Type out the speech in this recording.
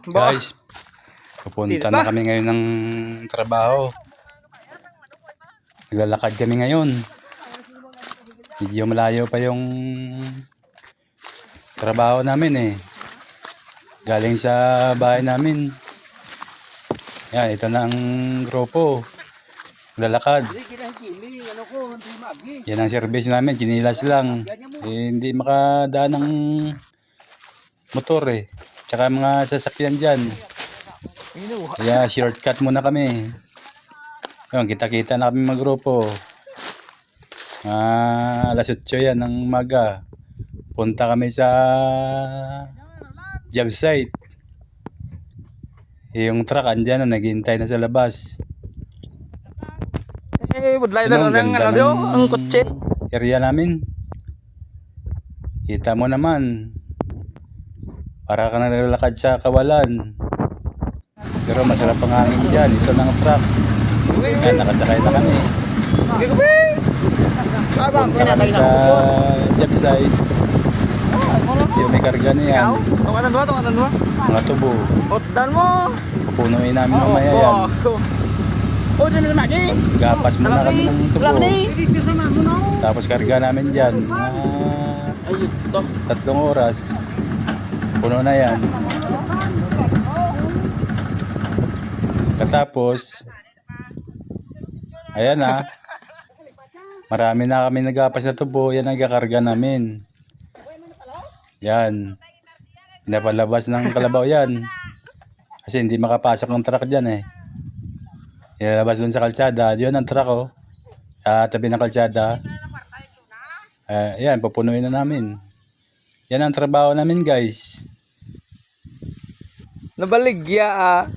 Guys, pupunta na kami ngayon ng trabaho. Naglalakad kami ngayon. Medyo malayo pa yung trabaho namin eh. Galing sa bahay namin. Yan, ito na ang grupo. Naglalakad. Yan ang service namin, chinilas lang. Eh, hindi makadaan ng motor eh. Tsaka mga sasakyan dyan. Kaya shortcut muna kami. Yun, kita-kita na kami mag-grupo. Alas 8 yan ng umaga. Punta kami sa job site. Yung truck andyan na naghihintay na sa labas. Budlay na lang ang kotse. Area namin. Kita mo naman. Para ka naglalakad sa kawalan. Pero masarap ang hangin dyan. Ito ng truck. Yan, nakasakay na kami. Punta kami sa job site. Yung may karga na yan. Mga tubo. Pupunuin namin mamaya yan. Gapas muna kami ng tubo. Tapos karga namin dyan. 3 oras. Puno na yan. Katapos, ayan na. Marami na kami nagapas na tubo. Yan ang kakarga namin. Yan. Pinapalabas ng kalabaw yan. Kasi hindi makapasok ng truck dyan eh. Ilalabas dun sa kalsada. Yun ang truck oh. Sa tabi ng kalsada. Yan, pupunuin na namin. Yan ang trabaho namin guys. Nabaligya ah.